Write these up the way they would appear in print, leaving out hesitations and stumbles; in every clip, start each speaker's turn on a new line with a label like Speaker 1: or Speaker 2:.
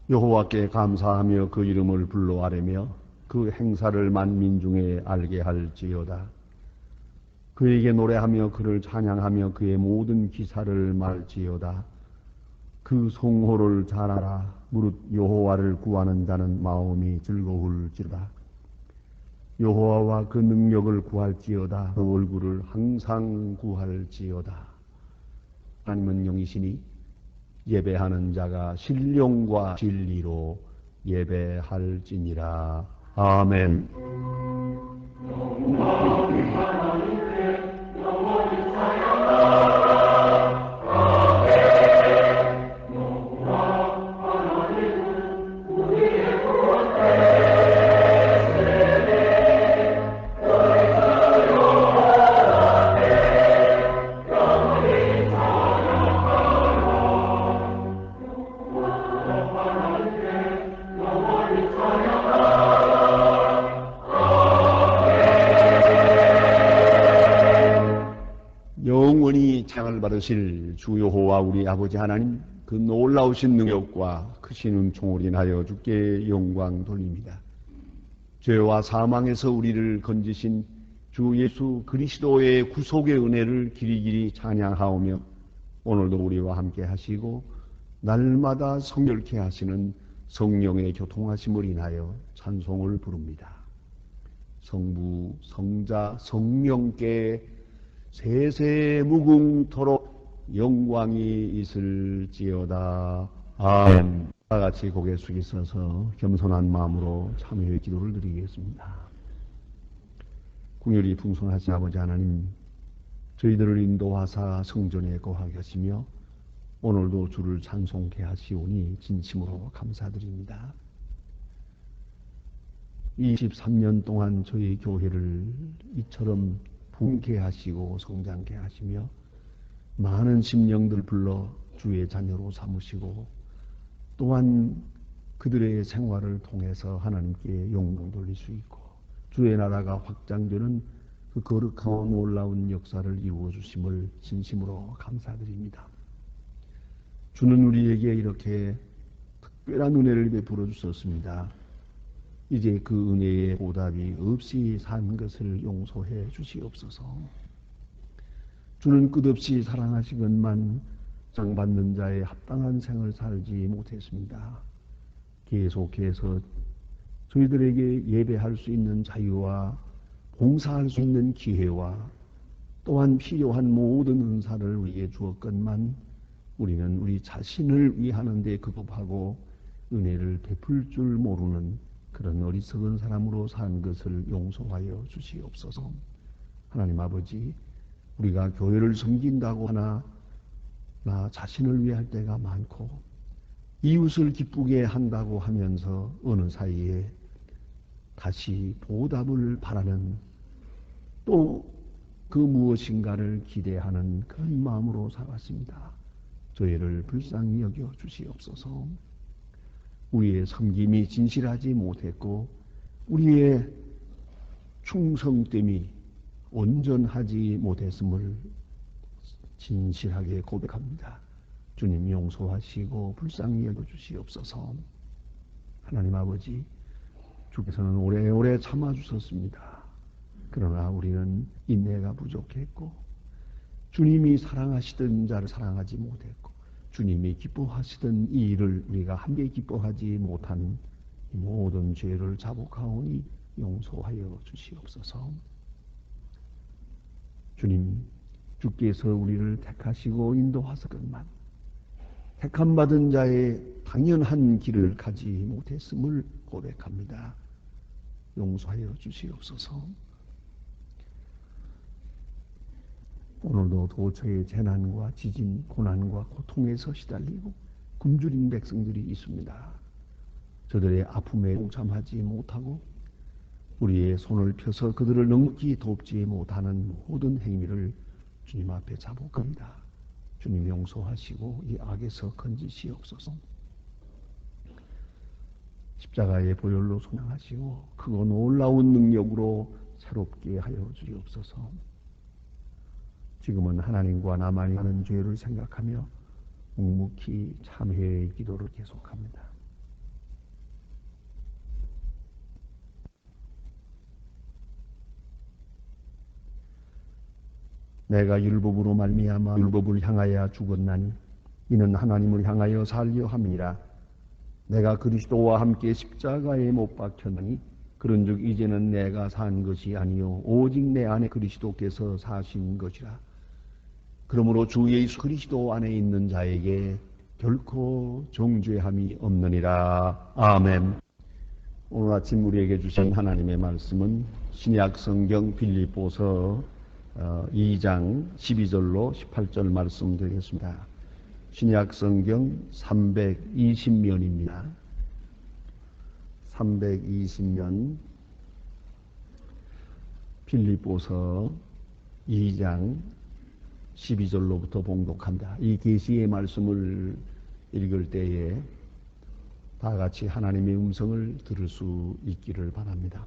Speaker 1: 여호와께 감사하며 그 이름을 불러 아뢰며 그 행사를 만민 중에 알게 할지어다. 그에게 노래하며 그를 찬양하며 그의 모든 기사를 말지어다. 그 성호를 잘 알아. 무릇 여호와를 구하는 자는 마음이 즐거울지로다. 여호와와 그 능력을 구할지어다. 그 얼굴을 항상 구할지어다. 하나님은 영이시니 예배하는 자가 신령과 진리로 예배할지니라. 아멘. 영원히 창을 받으실 주 여호와 우리 아버지 하나님, 그 놀라우신 능력과 크신 은총을 인하여 주께 영광 돌립니다. 죄와 사망에서 우리를 건지신 주 예수 그리스도의 구속의 은혜를 길이길이 찬양하오며 오늘도 우리와 함께 하시고 날마다 성결케 하시는 성령의 교통하심을 인하여 찬송을 부릅니다. 성부, 성자, 성령께 세세 무궁토록 영광이 있을지어다. 아멘. 다 같이 고개 숙이셔서 겸손한 마음으로 참여의 기도를 드리겠습니다. 궁율이 풍성하신 아버지 하나님, 저희들을 인도하사 성전에 거하게 하시며 오늘도 주를 찬송케 하시오니 진심으로 감사드립니다. 23년 동안 저희 교회를 이처럼 붕케 하시고 성장케 하시며 많은 심령들 불러 주의 자녀로 삼으시고 또한 그들의 생활을 통해서 하나님께 영광 돌릴 수 있고 주의 나라가 확장되는 그 거룩하고 놀라운 역사를 이루어 주심을 진심으로 감사드립니다. 주는 우리에게 이렇게 특별한 은혜를 베풀어 주셨습니다. 이제 그 은혜의 보답이 없이 산 것을 용서해 주시옵소서. 주는 끝없이 사랑하시건만 장받는 자의 합당한 생을 살지 못했습니다. 계속해서 저희들에게 예배할 수 있는 자유와 봉사할 수 있는 기회와 또한 필요한 모든 은사를 우리에게 주었건만 우리는 우리 자신을 위하는 데 급급하고 은혜를 베풀 줄 모르는 그런 어리석은 사람으로 산 것을 용서하여 주시옵소서. 하나님 아버지, 우리가 교회를 섬긴다고 하나 나 자신을 위해 할 때가 많고 이웃을 기쁘게 한다고 하면서 어느 사이에 다시 보답을 바라는 또 그 무엇인가를 기대하는 그런 마음으로 살았습니다. 저희를 불쌍히 여겨 주시옵소서. 우리의 섬김이 진실하지 못했고 우리의 충성됨이 온전하지 못했음을 진실하게 고백합니다. 주님 용서하시고 불쌍히 여겨주시옵소서. 하나님 아버지, 주께서는 오래오래 참아주셨습니다. 그러나 우리는 인내가 부족했고 주님이 사랑하시던 자를 사랑하지 못했고 주님이 기뻐하시던 이 일을 우리가 함께 기뻐하지 못한 이 모든 죄를 자복하오니 용서하여 주시옵소서. 주님, 주께서 우리를 택하시고 인도하셨건만 택함받은 자의 당연한 길을 가지 못했음을 고백합니다. 용서하여 주시옵소서. 오늘도 도처에 재난과 지진, 고난과 고통에서 시달리고 굶주린 백성들이 있습니다. 저들의 아픔에 동참하지 못하고 우리의 손을 펴서 그들을 넉넉히 돕지 못하는 모든 행위를 주님 앞에 자복합니다. 주님 용서하시고 이 악에서 건지시옵소서. 십자가의 보혈로 소명하시고 크고 놀라운 능력으로 새롭게 하여 주시옵소서. 지금은 하나님과 나만이 하는 죄를 생각하며 묵묵히 참회의 기도를 계속합니다. 내가 율법으로 말미암아 율법을 향하여 죽었나니 이는 하나님을 향하여 살려 함이라. 내가 그리스도와 함께 십자가에 못 박혔나니 그런즉 이제는 내가 산 것이 아니요 오직 내 안에 그리스도께서 사신 것이라. 그러므로 주 예수 그리스도 안에 있는 자에게 결코 정죄함이 없느니라. 아멘. 오늘 아침 우리에게 주신 하나님의 말씀은 신약 성경 빌립보서 2장 12절로 18절 말씀 드리겠습니다. 신약 성경 320면입니다. 320면 빌립보서 2장 12절로부터 봉독합니다. 이 계시의 말씀을 읽을 때에 다 같이 하나님의 음성을 들을 수 있기를 바랍니다.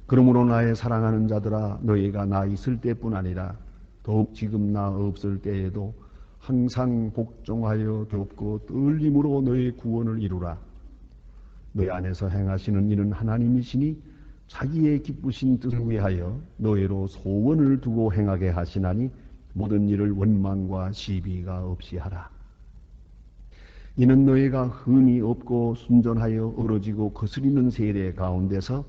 Speaker 1: 그러므로 나의 사랑하는 자들아, 너희가 나 있을 때뿐 아니라 더욱 지금 나 없을 때에도 항상 복종하여 돕고 떨림으로 너의 구원을 이루라. 너희 안에서 행하시는 이는 하나님이시니 자기의 기쁘신 뜻을 위하여 너희로 소원을 두고 행하게 하시나니 모든 일을 원망과 시비가 없이 하라. 이는 너희가 흔히 없고 순전하여 어러지고 거스리는 세대 가운데서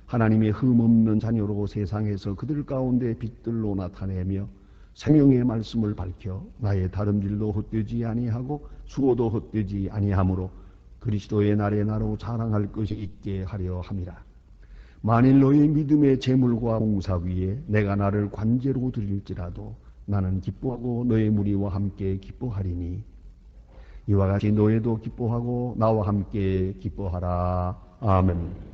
Speaker 1: 하나님의 흠없는 자녀로 세상에서 그들 가운데 빛들로 나타내며 생명의 말씀을 밝혀 나의 다름질도 헛되지 아니하고 수고도 헛되지 아니하므로 그리스도의 날에 나로 자랑할 것이 있게 하려 함이라. 만일 너의 믿음의 재물과 봉사 위에 내가 나를 관제로 드릴지라도 나는 기뻐하고 너의 무리와 함께 기뻐하리니 이와 같이 너희도 기뻐하고 나와 함께 기뻐하라. 아멘.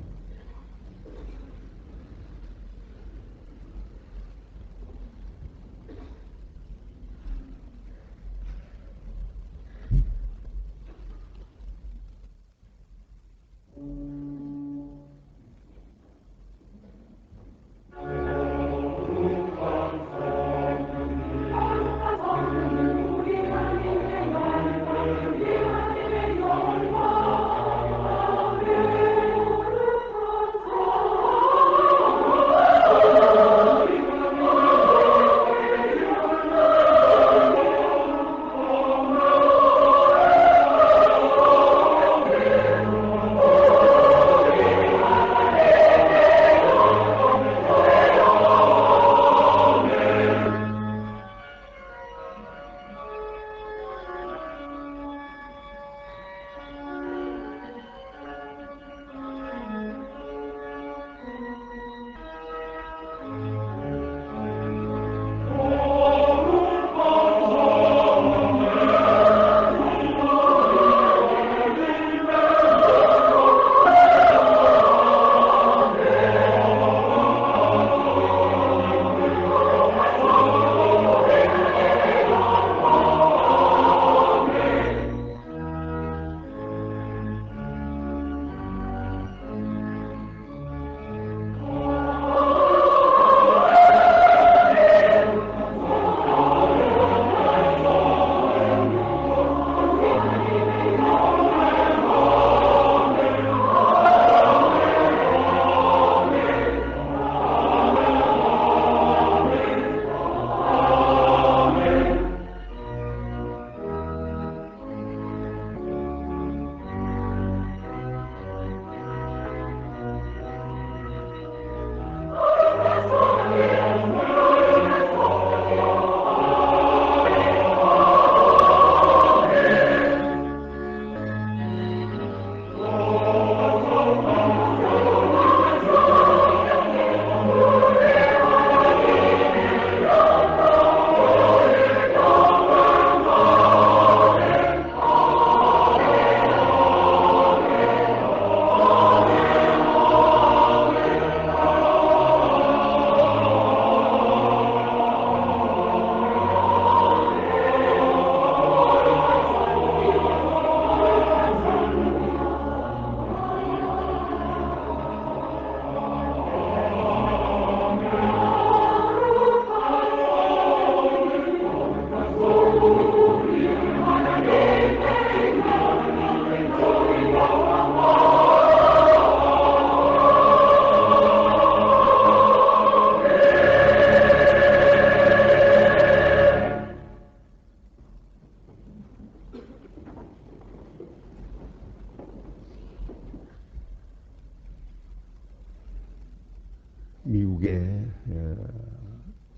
Speaker 1: 미국의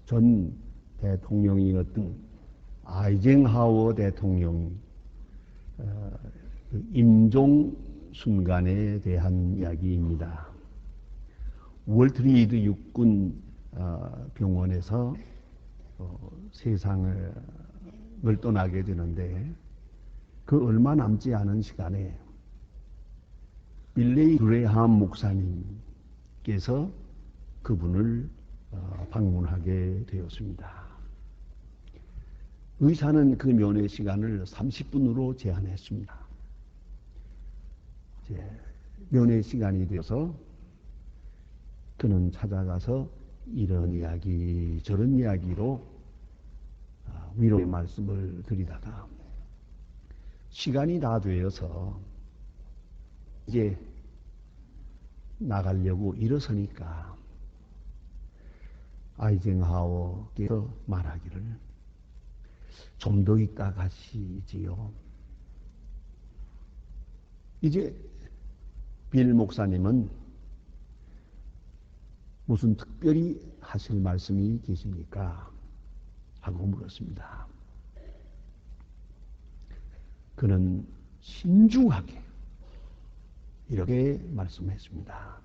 Speaker 1: 전 대통령이었던 아이젠하워 대통령 그 임종 순간에 대한 이야기입니다. 월트리드 육군 병원에서 세상을 떠나게 되는데 그 얼마 남지 않은 시간에 빌리 그레이엄 목사님께서 그분을 방문하게 되었습니다. 의사는 그 면회 시간을 30분으로 제한했습니다. 면회 시간이 되어서 그는 찾아가서 이런 이야기 저런 이야기로 위로의 말씀을 드리다가 시간이 다 되어서 이제 나가려고 일어서니까 아이젠하워께서 말하기를 좀 더 있다 가시지요. 이제 빌 목사님은 무슨 특별히 하실 말씀이 계십니까? 하고 물었습니다. 그는 신중하게 이렇게 말씀했습니다.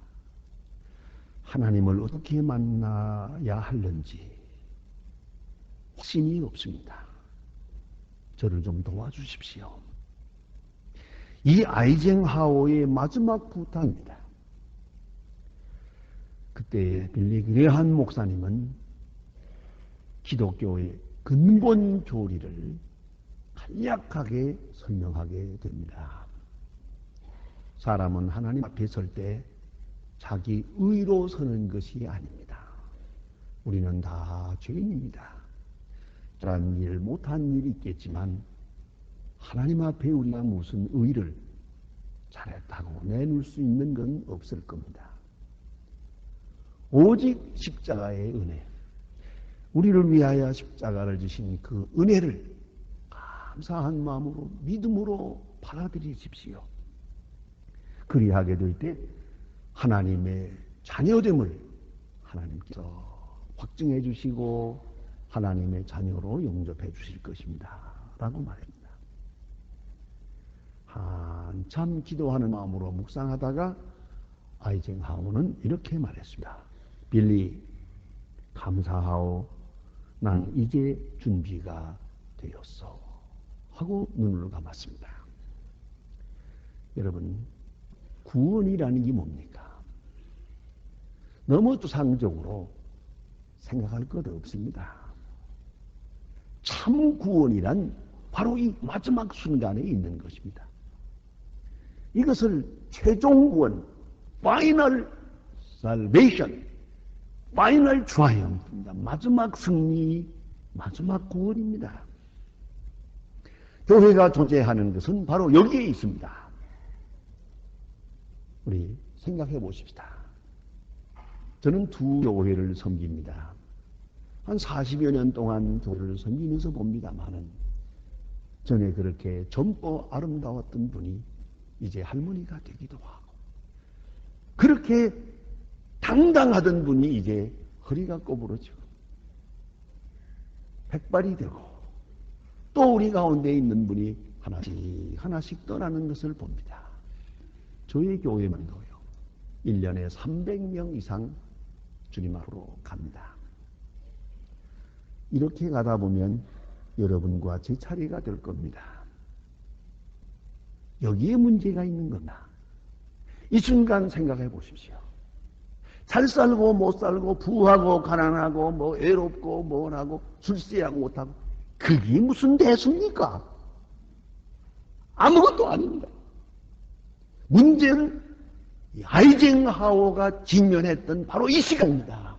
Speaker 1: 하나님을 어떻게 만나야 하는지 확신이 없습니다. 저를 좀 도와주십시오. 이 아이젠하워의 마지막 부탁입니다. 그때 빌리 그레이엄 목사님은 기독교의 근본 교리를 간략하게 설명하게 됩니다. 사람은 하나님 앞에 설 때 자기 의로 서는 것이 아닙니다. 우리는 다 죄인입니다. 잘한 일, 못한 일이 있겠지만 하나님 앞에 우리가 무슨 의를 잘했다고 내놓을 수 있는 건 없을 겁니다. 오직 십자가의 은혜, 우리를 위하여 십자가를 지신 그 은혜를 감사한 마음으로 믿음으로 받아들이십시오. 그리하게 될 때 하나님의 자녀됨을 하나님께서 확증해 주시고 하나님의 자녀로 용접해 주실 것입니다. 라고 말합니다. 한참 기도하는 마음으로 묵상하다가 아이젠하워는 이렇게 말했습니다. 빌리, 감사하오. 난 이제 준비가 되었어. 하고 눈을 감았습니다. 여러분, 구원이라는 게 뭡니까? 너무 추상적으로 생각할 것 없습니다. 참 구원이란 바로 이 마지막 순간에 있는 것입니다. 이것을 최종 구원, 파이널 살베이션, 파이널 트라이엄프입니다. 마지막 승리, 마지막 구원입니다. 교회가 존재하는 것은 바로 여기에 있습니다. 우리 생각해 보십시다. 저는 두 교회를 섬깁니다. 한 40여 년 동안 교회를 섬기면서 봅니다만은 전에 그렇게 젊고 아름다웠던 분이 이제 할머니가 되기도 하고 그렇게 당당하던 분이 이제 허리가 꼬부러지고 백발이 되고 또 우리 가운데 있는 분이 하나씩 떠나는 것을 봅니다. 저희 교회만도요. 1년에 300명 이상 주님 앞으로 갑니다. 이렇게 가다 보면 여러분과 제 차례가 될 겁니다. 여기에 문제가 있는 겁니다. 이 순간 생각해 보십시오. 잘 살고 못 살고 부하고 가난하고 뭐 외롭고 뭐하고 출세하고 못하고 그게 무슨 대수입니까? 아무것도 아닙니다. 문제는 아이젠하워가 직면했던 바로 이 시간입니다.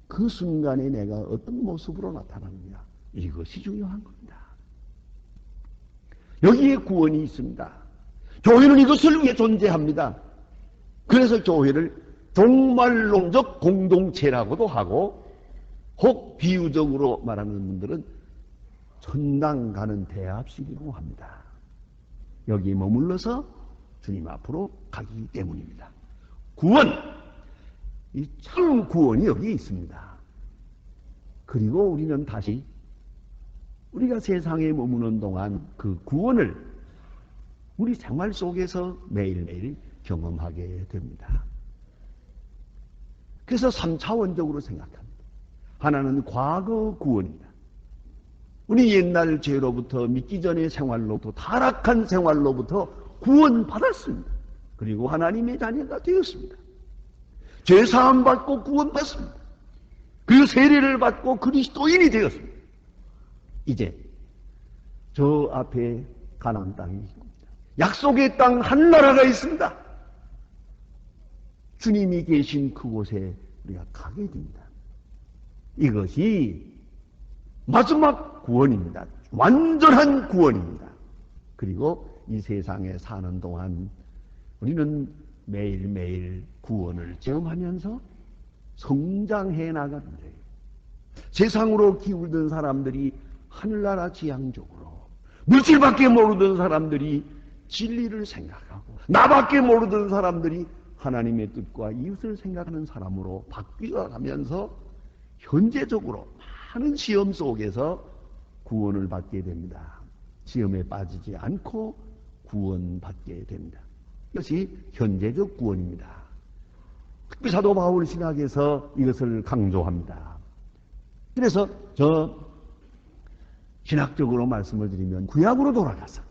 Speaker 1: 그 순간에 내가 어떤 모습으로 나타나느냐, 이것이 중요한 겁니다. 여기에 구원이 있습니다. 교회는 이것을 위해 존재합니다. 그래서 교회를 종말론적 공동체라고도 하고 혹 비유적으로 말하는 분들은 천당 가는 대합식이라고 합니다. 여기 에 머물러서 주님 앞으로 가기 때문입니다. 구원, 이 참 구원이 여기 있습니다. 그리고 우리는 다시 우리가 세상에 머무는 동안 그 구원을 우리 생활 속에서 매일매일 경험하게 됩니다. 그래서 3차원적으로 생각합니다. 하나는 과거 구원입니다. 우리 옛날 죄로부터 믿기 전의 생활로부터 타락한 생활로부터 구원받았습니다. 그리고 하나님의 자녀가 되었습니다. 죄사함 받고 구원받습니다. 그리고 세례를 받고 그리스도인이 되었습니다. 이제 저 앞에 가나안 땅이 있습니다. 약속의 땅 한 나라가 있습니다. 주님이 계신 그곳에 우리가 가게 됩니다. 이것이 마지막 구원입니다. 완전한 구원입니다. 그리고 이 세상에 사는 동안 우리는 매일매일 구원을 체험하면서 성장해 나가는 거예요. 세상으로 기울던 사람들이 하늘나라 지향적으로, 물질밖에 모르던 사람들이 진리를 생각하고, 나밖에 모르던 사람들이 하나님의 뜻과 이웃을 생각하는 사람으로 바뀌어가면서 현재적으로 많은 시험 속에서 구원을 받게 됩니다. 시험에 빠지지 않고 구원받게 됩니다. 이것이 현재적 구원입니다. 특히 사도 바울 신학에서 이것을 강조합니다. 그래서 신학적으로 말씀을 드리면 구약으로 돌아가서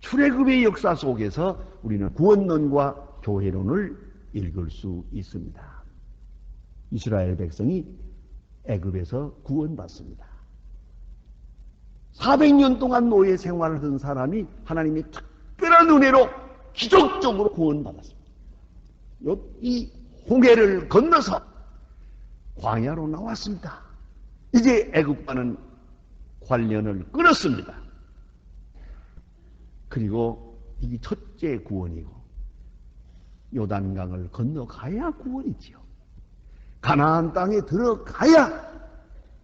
Speaker 1: 출애굽의 역사 속에서 우리는 구원론과 교회론을 읽을 수 있습니다. 이스라엘 백성이 애굽에서 구원받습니다. 400년 동안 노예 생활을 하던 사람이 하나님의 특별한 은혜로 기적적으로 구원받았습니다. 이 홍해를 건너서 광야로 나왔습니다. 이제 애굽과는 관련을 끊었습니다. 그리고 이게 첫째 구원이고 요단강을 건너가야 구원이지요. 가나안 땅에 들어가야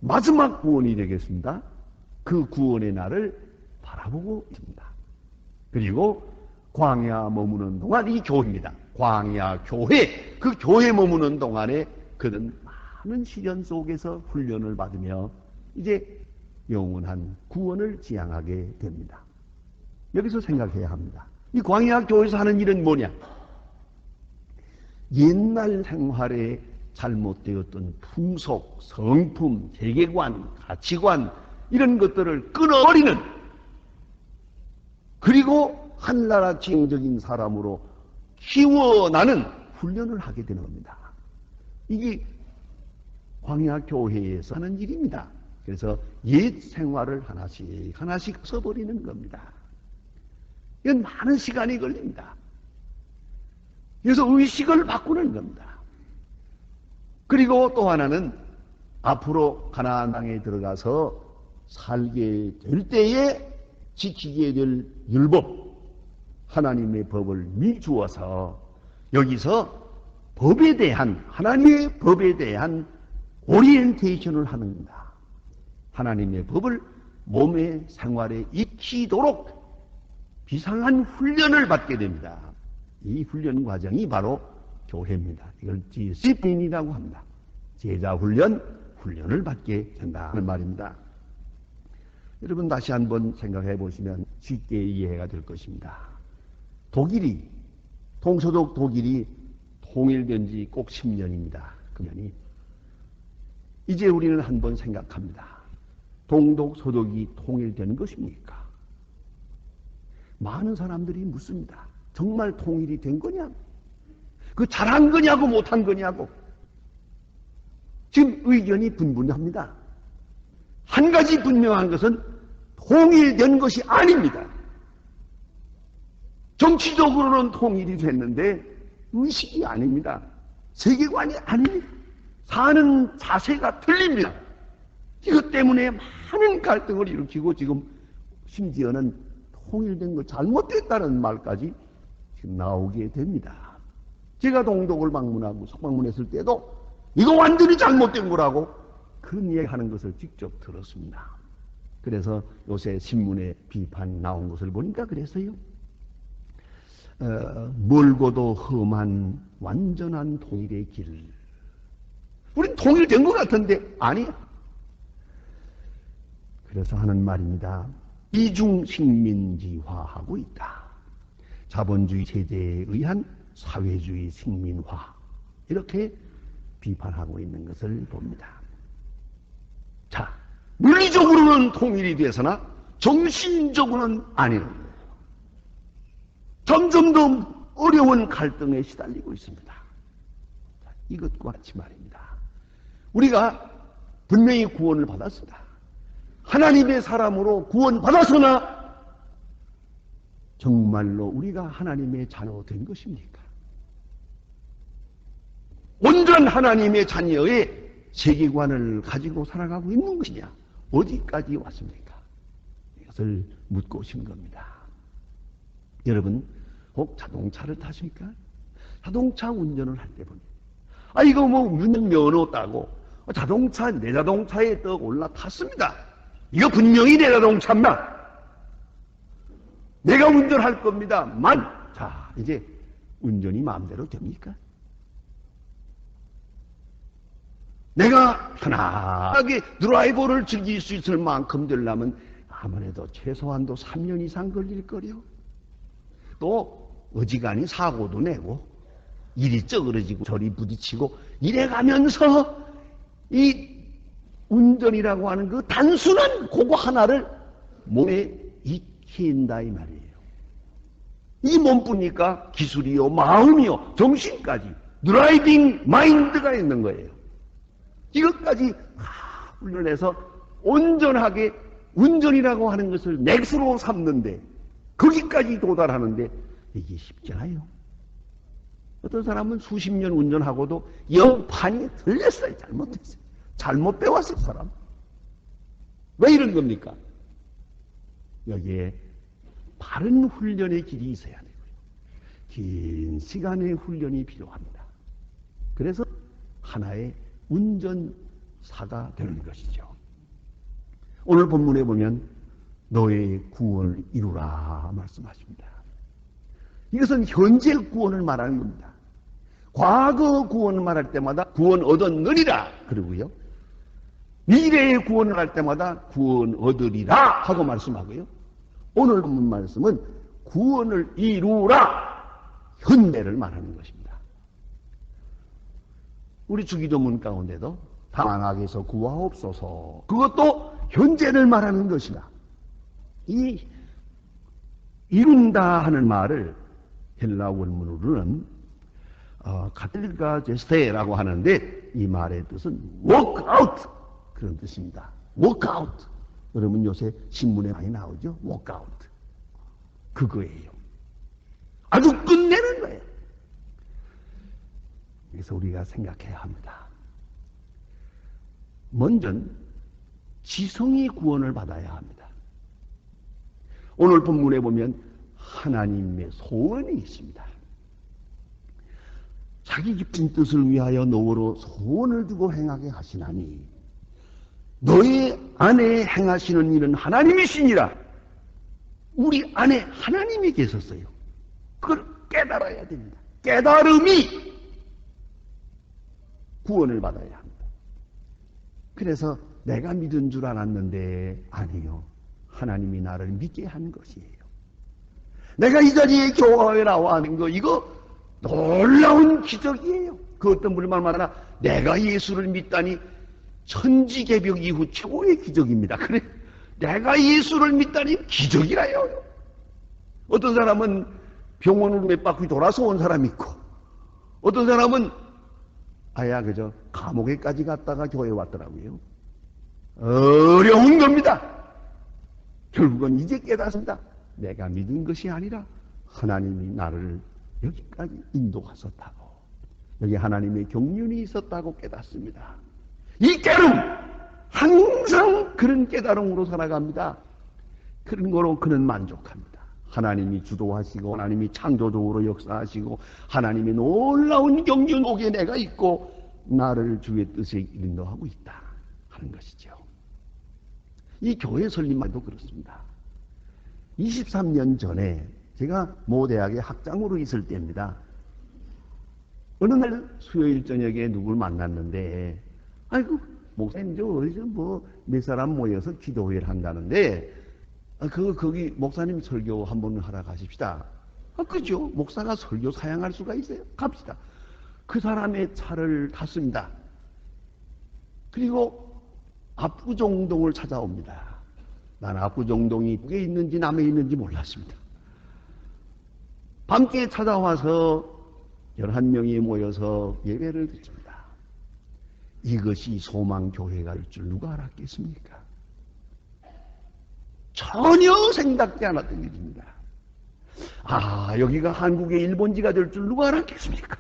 Speaker 1: 마지막 구원이 되겠습니다. 그 구원의 날을 바라보고 있습니다. 그리고 광야 머무는 동안 이 교회입니다. 광야 교회, 그 교회 머무는 동안에 그는 많은 시련 속에서 훈련을 받으며 이제 영원한 구원을 지향하게 됩니다. 여기서 생각해야 합니다. 이 광야 교회에서 하는 일은 뭐냐? 옛날 생활에 잘못되었던 풍속, 성품, 세계관, 가치관 이런 것들을 끊어버리는, 그리고 한나라 지형적인 사람으로 키워나는 훈련을 하게 되는 겁니다. 이게 광야 교회에서 하는 일입니다. 그래서 옛 생활을 하나씩 하나씩 써버리는 겁니다. 이건 많은 시간이 걸립니다. 그래서 의식을 바꾸는 겁니다. 그리고 또 하나는 앞으로 가나안 땅에 들어가서 살게 될 때에 지키게 될 율법, 하나님의 법을 미주어서 여기서 법에 대한, 하나님의 법에 대한 오리엔테이션을 하는 겁니다. 하나님의 법을 몸의 생활에 익히도록 비상한 훈련을 받게 됩니다. 이 훈련 과정이 바로 교회입니다. 이걸 디시플린이라고 합니다. 제자 훈련, 훈련을 받게 된다는 말입니다. 여러분 다시 한번 생각해 보시면 쉽게 이해가 될 것입니다. 독일이, 동서독 독일이 통일된 지 꼭 10년입니다. 그러니 이제 우리는 한번 생각합니다. 동독, 서독이 통일된 것입니까? 많은 사람들이 묻습니다. 정말 통일이 된 거냐고. 그 잘한 거냐고 못한 거냐고. 지금 의견이 분분합니다. 한 가지 분명한 것은 통일된 것이 아닙니다. 정치적으로는 통일이 됐는데 의식이 아닙니다. 세계관이 아닙니다. 사는 자세가 틀립니다. 이것 때문에 많은 갈등을 일으키고 지금 심지어는 통일된 것 잘못됐다는 말까지 지금 나오게 됩니다. 제가 동독을 방문하고 석방문했을 때도 이거 완전히 잘못된 거라고 그런 얘기하는 것을 직접 들었습니다. 그래서 요새 신문에 비판 나온 것을 보니까 그랬어요. 멀고도 험한 완전한 통일의 길, 우린 통일된 것 같은데 아니야. 그래서 하는 말입니다. 이중식민지화하고 있다. 자본주의 체제에 의한 사회주의 식민화, 이렇게 비판하고 있는 것을 봅니다. 자, 물리적으로는 통일이 되서나 정신적으로는 아니는 거예요. 점점 더 어려운 갈등에 시달리고 있습니다. 이것과 같이 말입니다. 우리가 분명히 구원을 받았습니다. 하나님의 사람으로 구원받았으나 정말로 우리가 하나님의 자녀 된 것입니까? 온전 하나님의 자녀의 세계관을 가지고 살아가고 있는 것이냐? 어디까지 왔습니까? 이것을 묻고 싶은 겁니다. 여러분, 혹 자동차를 타십니까? 자동차 운전을 할 때 보면, 이거 뭐 운전 면허 따고 자동차, 내 자동차에 떡 올라탔습니다. 이거 분명히 내 자동차입니다. 내가 운전할 겁니다만, 자, 이제 운전이 마음대로 됩니까? 내가 편하게 드라이버를 즐길 수 있을 만큼 되려면 아무래도 최소한도 3년 이상 걸릴 거려. 또 어지간히 사고도 내고 이리 쩌그러지고 저리 부딪히고 이래가면서 이 운전이라고 하는 그 단순한 그거 하나를 몸에 익힌다 이 말이에요. 이 몸뿐이니까 기술이요, 마음이요, 정신까지 드라이빙 마인드가 있는 거예요. 이것까지 훈련해서 온전하게 운전이라고 하는 것을 맥스로 삼는데, 거기까지 도달하는데 이게 쉽지 않아요. 어떤 사람은 수십 년 운전하고도 영판이 틀렸어요. 잘못했어요. 잘못 배웠을 사람. 왜 이런 겁니까? 여기에 바른 훈련의 길이 있어야 되고요. 긴 시간의 훈련이 필요합니다. 그래서 하나의 운전사가 되는 것이죠. 오늘 본문에 보면 너의 구원을 이루라 말씀하십니다. 이것은 현재 구원을 말하는 겁니다. 과거 구원을 말할 때마다 구원 얻었느니라 그러고요. 미래의 구원을 할 때마다 구원 얻으리라 하고 말씀하고요. 오늘 본문 말씀은 구원을 이루라, 현대를 말하는 것입니다. 우리 주기도문 가운데도 방황에서 구하옵소서, 그것도 현재를 말하는 것이다. 이 이룬다 하는 말을 헬라 원문으로는 카텔가 제스테라고 하는데, 이 말의 뜻은 work out, 그런 뜻입니다. work out. 여러분 요새 신문에 많이 나오죠? work out. 그거예요. 아주 끝내는 거예요. 그래서 우리가 생각해야 합니다. 먼저 지성이 구원을 받아야 합니다. 오늘 본문에 보면 하나님의 소원이 있습니다. 자기 깊은 뜻을 위하여 너로 소원을 두고 행하게 하시나니 너의 안에 행하시는 일은 하나님이시니라. 우리 안에 하나님이 계셨어요. 그걸 깨달아야 됩니다. 깨달음이 구원을 받아야 합니다. 그래서 내가 믿은 줄 알았는데 아니요, 하나님이 나를 믿게 한 것이에요. 내가 이 자리에 교회에 나와 하는 거, 이거 놀라운 기적이에요. 그 어떤 분이 말마다 내가 예수를 믿다니 천지개벽 이후 최고의 기적입니다. 그래, 내가 예수를 믿다니 기적이라요. 어떤 사람은 병원으로 몇 바퀴 돌아서 온 사람이 있고, 어떤 사람은 그저 감옥에까지 갔다가 교회에 왔더라고요. 어려운 겁니다. 결국은 이제 깨닫습니다. 내가 믿은 것이 아니라 하나님이 나를 여기까지 인도하셨다고, 여기 하나님의 경륜이 있었다고 깨닫습니다. 이 깨름, 항상 그런 깨달음으로 살아갑니다. 그런 거로 그는 만족합니다. 하나님이 주도하시고 하나님이 창조적으로 역사하시고 하나님의 놀라운 경륜 속에 내가 있고 나를 주의 뜻에 인도하고 있다 하는 것이죠. 이 교회 설립만도 그렇습니다. 23년 전에 제가 모 대학의 학장으로 있을 때입니다. 어느 날 수요일 저녁에 누굴 만났는데 아이고, 목사님, 어디서 몇 사람 모여서 기도회를 한다는데, 거기 목사님 설교 한번 하러 가십시다. 그죠? 목사가 설교 사양할 수가 있어요. 갑시다. 그 사람의 차를 탔습니다. 그리고 압구정동을 찾아옵니다. 나는 압구정동이 북에 있는지 남에 있는지 몰랐습니다. 밤께 찾아와서 11명이 모여서 예배를 드립니다. 이것이 소망교회가 될 줄 누가 알았겠습니까? 전혀 생각지 않았던 일입니다. 여기가 한국의 일본지가 될 줄 누가 알았겠습니까?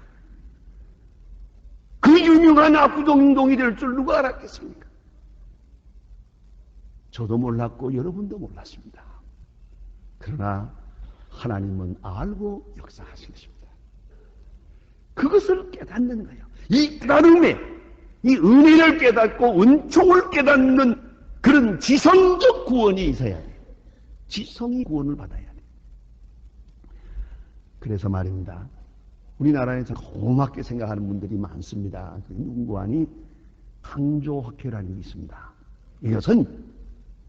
Speaker 1: 그 유명한 압구정동이 될 줄 누가 알았겠습니까? 저도 몰랐고 여러분도 몰랐습니다. 그러나 하나님은 알고 역사하신 것입니다. 그것을 깨닫는 거예요. 이 깨달음에 이 은혜를 깨닫고 은총을 깨닫는 그런 지성적 구원이 있어야 돼요. 지성이 구원을 받아야 돼요. 그래서 말입니다. 우리나라에서 고맙게 생각하는 분들이 많습니다. 그 연구관이 항조학회라는 게 있습니다. 이것은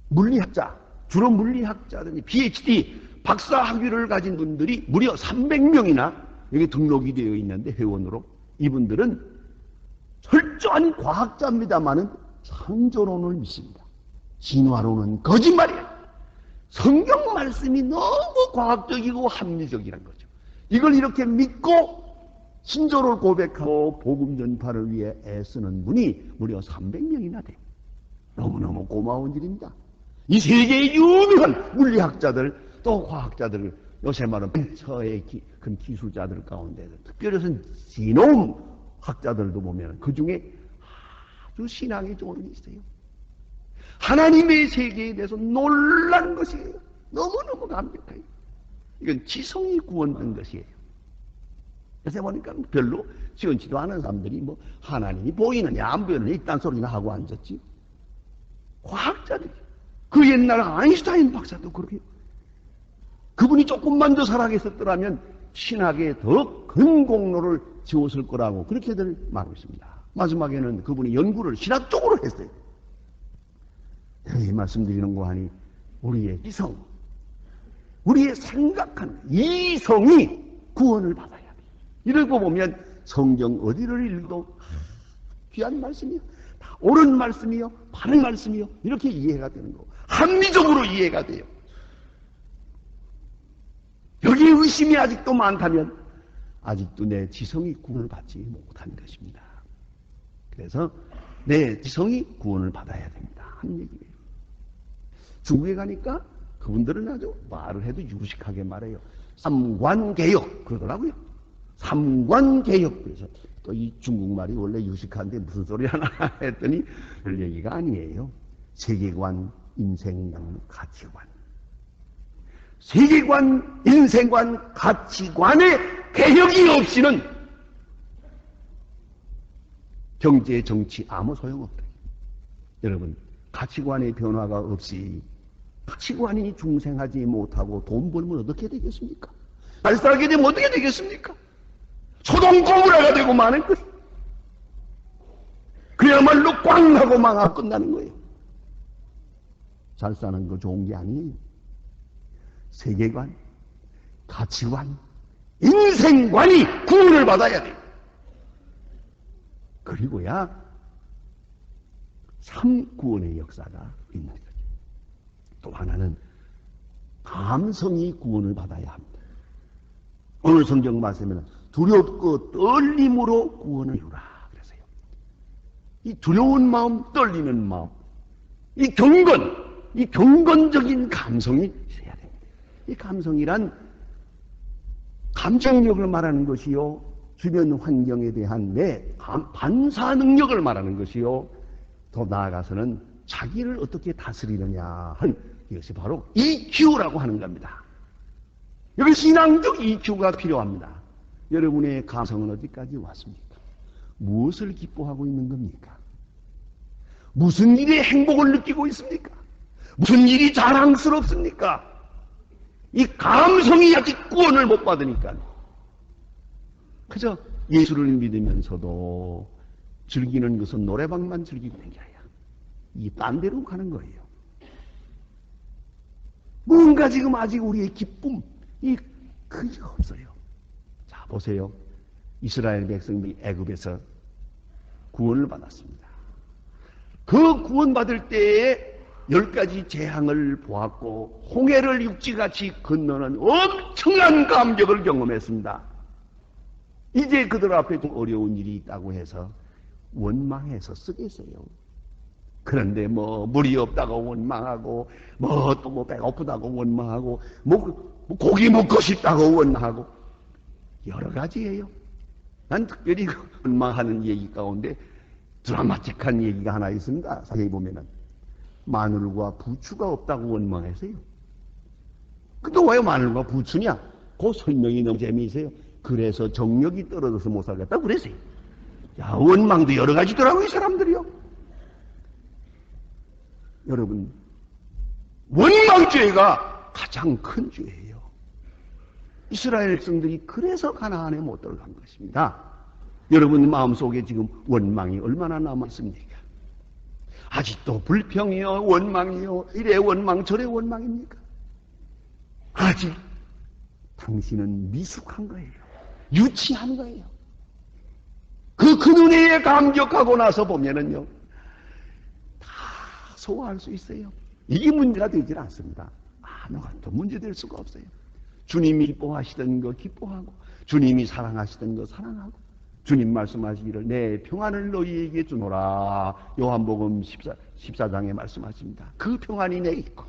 Speaker 1: 물리학자, 주로 물리학자들이 PhD, 박사 학위를 가진 분들이 무려 300명이나 여기 등록이 되어 있는데 회원으로 이분들은 철저한 과학자입니다만은 창조론을 믿습니다. 진화론은 거짓말이에요. 성경 말씀이 너무 과학적이고 합리적이란 거죠. 이걸 이렇게 믿고 신조를 고백하고 복음 전파를 위해 애쓰는 분이 무려 300명이나 돼요. 너무너무 고마운 일입니다. 이 세계의 유명한 물리학자들 또 과학자들 요새 말은 벤처의 큰 기술자들 가운데 특별히 지놈 학자들도 보면 그 중에 아주 신앙이 좋은 게 있어요. 하나님의 세계에 대해서 놀란 것이에요. 너무너무 감격해요. 이건 지성이 구원된 것이에요. 요새 보니까 별로 지원치도 않은 사람들이 하나님이 보이느냐 안 보이느냐 이딴 소리나 하고 앉았지. 과학자들이 그 옛날 아인슈타인 박사도 그렇게 그분이 조금만 더 살아계셨더라면 신학에 더 큰 공로를 지었을 거라고 그렇게들 말하고 있습니다. 마지막에는 그분이 연구를 신학 쪽으로 했어요. 이 말씀드리는 거 하니 우리의 이성, 우리의 생각하는 이성이 구원을 받아야 돼요. 이러고 보면 성경 어디를 읽어도 귀한 말씀이요. 다 옳은 말씀이요. 바른 말씀이요. 이렇게 이해가 되는 거고 합리적으로 이해가 돼요. 여기에 의심이 아직도 많다면 아직도 내 지성이 구원을 받지 못한 것입니다. 그래서 내 지성이 구원을 받아야 됩니다. 한 얘기예요. 중국에 가니까 그분들은 아주 말을 해도 유식하게 말해요. 삼관개혁 그러더라고요. 삼관개혁. 그래서 또 이 중국말이 원래 유식한데 무슨 소리 하나 했더니 별 얘기가 아니에요. 세계관, 인생관, 가치관. 세계관, 인생관, 가치관의 개혁이 없이는 경제, 정치 아무 소용없다. 여러분, 가치관의 변화가 없이 가치관이 중생하지 못하고 돈 벌면 어떻게 되겠습니까? 잘 살게 되면 어떻게 되겠습니까? 소동고물화가 되고 마는 것. 그야말로 꽝 하고 망하고 끝나는 거예요. 잘 사는 거 좋은 게 아니에요. 세계관, 가치관, 인생관이 구원을 받아야 돼요. 그리고야 삼구원의 역사가 있는 거죠. 또 하나는 감성이 구원을 받아야 합니다. 오늘 성경 말씀에는 두렵고 떨림으로 구원을 이루라 그래서요. 이 두려운 마음, 떨리는 마음, 이 경건적인 감성이 있어야 됩니다. 이 감성이란 감정력을 말하는 것이요, 주변 환경에 대한 내 반사 능력을 말하는 것이요, 더 나아가서는 자기를 어떻게 다스리느냐 한 이것이 바로 EQ라고 하는 겁니다. 여기 신앙적 EQ가 필요합니다. 여러분의 감성은 어디까지 왔습니까? 무엇을 기뻐하고 있는 겁니까? 무슨 일에 행복을 느끼고 있습니까? 무슨 일이 자랑스럽습니까? 이 감성이 아직 구원을 못 받으니까. 그저 예수를 믿으면서도 즐기는 것은 노래방만 즐기고 있는 게 아니라 이 딴 데로 가는 거예요. 뭔가 지금 아직 우리의 기쁨이 그게 없어요. 자, 보세요. 이스라엘 백성들이 애굽에서 구원을 받았습니다. 그 구원받을 때에 10가지 재앙을 보았고 홍해를 육지같이 건너는 엄청난 감격을 경험했습니다. 이제 그들 앞에 좀 어려운 일이 있다고 해서 원망해서 쓰겠어요. 그런데 물이 없다고 원망하고 또 배고프다고 원망하고 고기 먹고 싶다고 원망하고 여러 가지예요. 난 특별히 원망하는 얘기 가운데 드라마틱한 얘기가 하나 있습니다. 자세히 보면은 마늘과 부추가 없다고 원망했어요. 근데 왜 마늘과 부추냐? 그 설명이 너무 재미있어요. 그래서 정력이 떨어져서 못 살겠다고 그랬어요. 야, 원망도 여러 가지더라고요, 이 사람들이요. 여러분, 원망죄가 가장 큰 죄예요. 이스라엘 백성들이 그래서 가나안에 못 들어간 것입니다. 여러분 마음속에 지금 원망이 얼마나 남았습니까? 아직도 불평이요, 원망이요, 이래 원망 저래 원망입니까? 아직 당신은 미숙한 거예요. 유치한 거예요. 그 은혜에 감격하고 나서 보면은요, 다 소화할 수 있어요. 이게 문제가 되질 않습니다. 아무것도 문제될 수가 없어요. 주님이 기뻐하시던 거 기뻐하고, 주님이 사랑하시던 거 사랑하고, 주님 말씀하시기를 내 평안을 너희에게 주노라. 요한복음 14장에 말씀하십니다. 그 평안이 내 있고,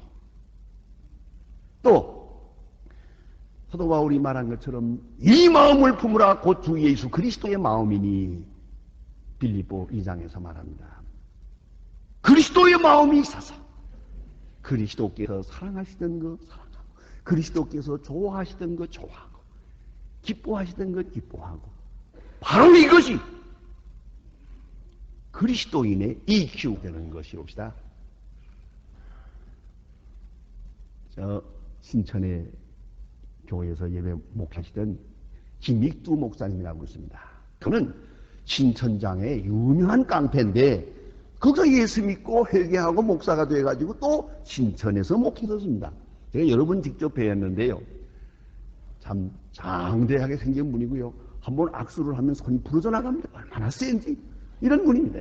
Speaker 1: 또 사도 바울이 말한 것처럼 이 마음을 품으라 곧 주 예수 그리스도의 마음이니 빌립보 2장에서 말합니다. 그리스도의 마음이 있어서 그리스도께서 사랑하시던 거 사랑하고, 그리스도께서 좋아하시던 거 좋아하고, 기뻐하시던 거 기뻐하고, 바로 이것이 그리스도인의 EQ 되는 것이옵시다. 저 신천의 교회에서 예배 목회하시던 김익두 목사님이라고 있습니다. 그는 신천장의 유명한 깡패인데 거기서 예수 믿고 회개하고 목사가 돼가지고 또 신천에서 목회했습니다. 제가 여러 번 직접 뵈었는데요. 참 장대하게 생긴 분이고요. 한번 악수를 하면 손이 부러져 나갑니다. 얼마나 센지. 이런 분입니다.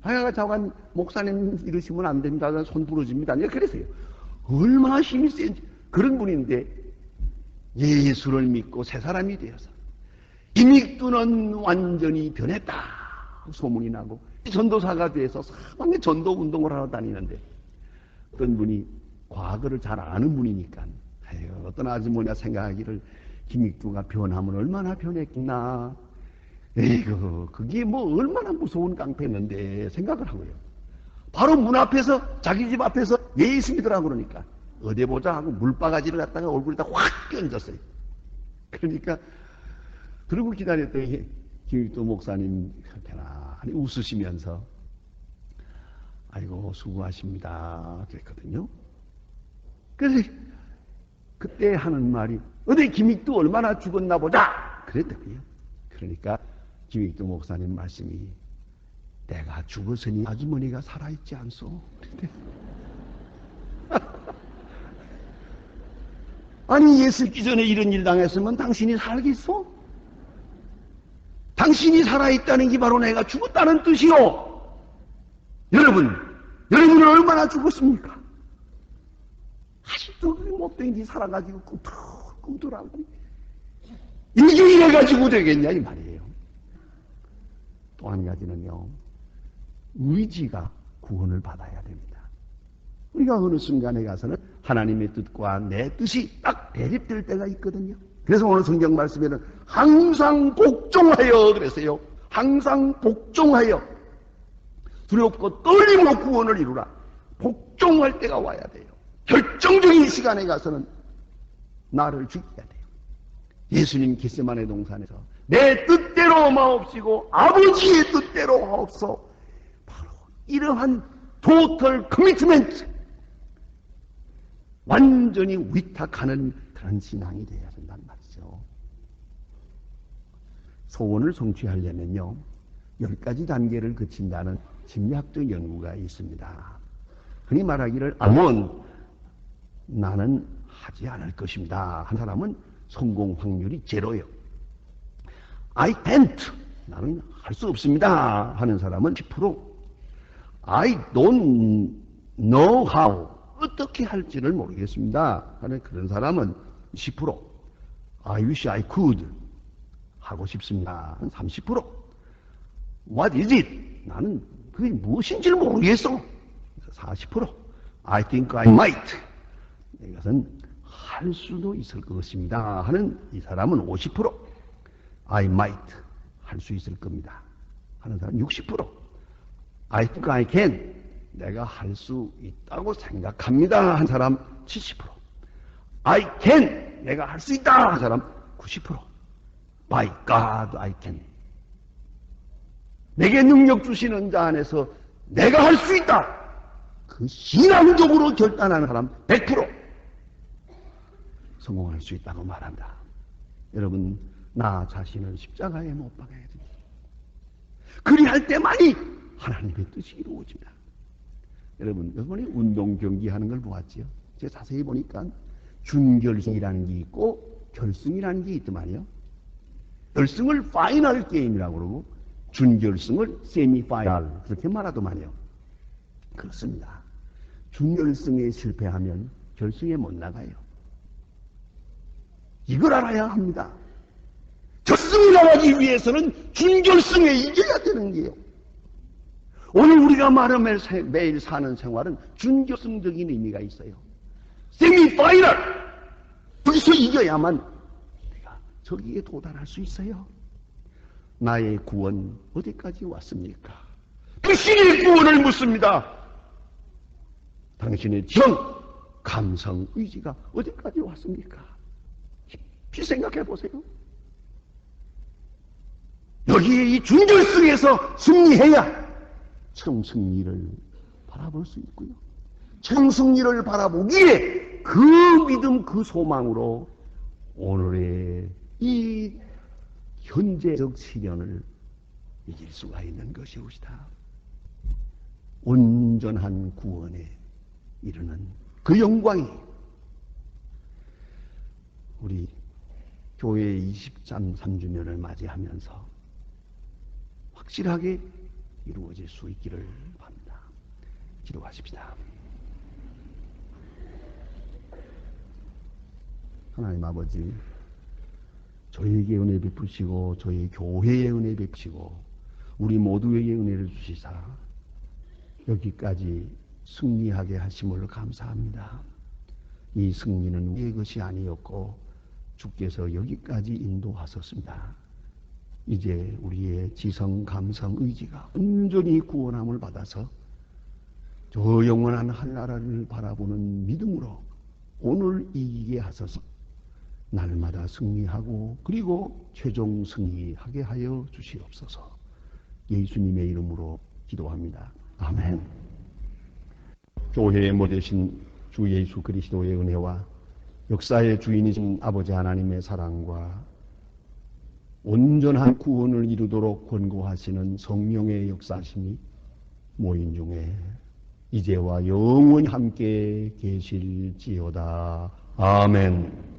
Speaker 1: 하여가 자관 목사님 이러시면 안 됩니다. 손 부러집니다. 그랬어요. 얼마나 힘이 센지. 그런 분인데 예수를 믿고 새 사람이 되어서 김익두는 완전히 변했다 소문이 나고 전도사가 돼서 사방에 전도 운동을 하러 다니는데, 어떤 분이 과거를 잘 아는 분이니까 어떤 아주머니가 생각하기를 김익두가 변하면 얼마나 변했겠나, 에이구 그게 얼마나 무서운 깡패였는데 생각을 하고요. 바로 문 앞에서 자기 집 앞에서 예수 믿으라고 그러니까 어디 보자 하고 물바가지를 갖다가 얼굴에다 확 끼얹었어요. 그러니까 그러고 기다렸더니 김익두 목사님 편안히 웃으시면서 아이고 수고하십니다 그랬거든요. 그래서 그때 하는 말이 어디 김익두 얼마나 죽었나 보자 그랬더군요. 그러니까 김익두 목사님 말씀이 내가 죽었으니 아주머니가 살아있지 않소. 아니 예수 믿기 전에 이런 일 당했으면 당신이 살겠어? 당신이 살아있다는 게 바로 내가 죽었다는 뜻이요. 여러분은 얼마나 죽었습니까? 아직도 그 못된 게 살아가지고 꿈틀꿈틀하고 이게 이래가지고 되겠냐 이 말이에요. 또 한 가지는요, 의지가 구원을 받아야 됩니다. 우리가 어느 순간에 가서는 하나님의 뜻과 내 뜻이 딱 대립될 때가 있거든요. 그래서 오늘 성경 말씀에는 항상 복종하여 그랬어요. 항상 복종하여 두렵고 떨림으로 구원을 이루라. 복종할 때가 와야 돼요. 결정적인 시간에 가서는 나를 죽여야 돼요. 예수님 겟세마네 동산에서 내 뜻대로 마옵시고 아버지의 뜻대로 하옵소. 바로 이러한 토털 커미트먼트, 완전히 위탁하는 그런 신앙이 되어야 된단 말이죠. 소원을 성취하려면요, 10가지 단계를 거친다는 심리학적 연구가 있습니다. 흔히 말하기를 아몬 나는 하지 않을 것입니다. 한 사람은 성공 확률이 제로예요. I can't 나는 할 수 없습니다. 하는 사람은 10%. I don't know how 어떻게 할지를 모르겠습니다. 하는 그런 사람은 10%. I wish I could 하고 싶습니다. 30%. What is it? 나는 그게 무엇인지를 모르겠어. 40%. I think I might. 이것은 할 수도 있을 것입니다. 하는 이 사람은 50%. I might. 할 수 있을 겁니다. 하는 사람은 60%. I think I can. 내가 할 수 있다고 생각합니다. 한 사람 70%. I can. 내가 할 수 있다. 한 사람 90%. By God I can. 내게 능력 주시는 자 안에서 내가 할 수 있다. 그 신앙적으로 결단하는 사람 100% 성공할 수 있다고 말한다. 여러분, 나 자신을 십자가에 못 박아야 됩니다. 그리할 때만이 하나님의 뜻이 이루어집니다. 여러분, 이번에 운동 경기하는 걸 보았지요. 제가 자세히 보니까 준결승이라는 게 있고 결승이라는 게 있더만요. 결승을 파이널 게임이라고 그러고 준결승을 세미파이널 그렇게 말하더만요. 그렇습니다. 준결승에 실패하면 결승에 못 나가요. 이걸 알아야 합니다. 결승에 나가기 위해서는 준결승에 이겨야 되는 게요. 오늘 우리가 말하며 매일 사는 생활은 준결승적인 의미가 있어요. 세미파이널 거기서 이겨야만 내가 저기에 도달할 수 있어요. 나의 구원 어디까지 왔습니까? 당신의 구원을 묻습니다. 당신의 정, 감성, 의지가 어디까지 왔습니까? 깊이 생각해 보세요. 여기에 이 준결승에서 승리해야 청승리를 바라볼 수 있고요. 청승리를 바라보기에 그 믿음, 그 소망으로 오늘의 이 현재적 시련을 이길 수가 있는 것이옵시다. 온전한 구원에 이르는 그 영광이 우리 교회 23주년을 맞이하면서 확실하게 이루어질 수 있기를 바랍니다. 기도하십시다. 하나님 아버지, 저희에게 은혜 베푸시고 저희 교회에 은혜 베푸시고 우리 모두에게 은혜를 주시사 여기까지 승리하게 하심을 감사합니다. 이 승리는 우리의 것이 아니었고 주께서 여기까지 인도하셨습니다. 이제 우리의 지성, 감성, 의지가 온전히 구원함을 받아서 저 영원한 한나라를 바라보는 믿음으로 오늘 이기게 하소서. 날마다 승리하고 그리고 최종 승리하게 하여 주시옵소서. 예수님의 이름으로 기도합니다. 아멘. 교회의 모되신 주 예수 그리스도의 은혜와 역사의 주인이신 아버지 하나님의 사랑과 온전한 구원을 이루도록 권고하시는 성령의 역사심이 모인 중에 이제와 영원히 함께 계실지어다. 아멘.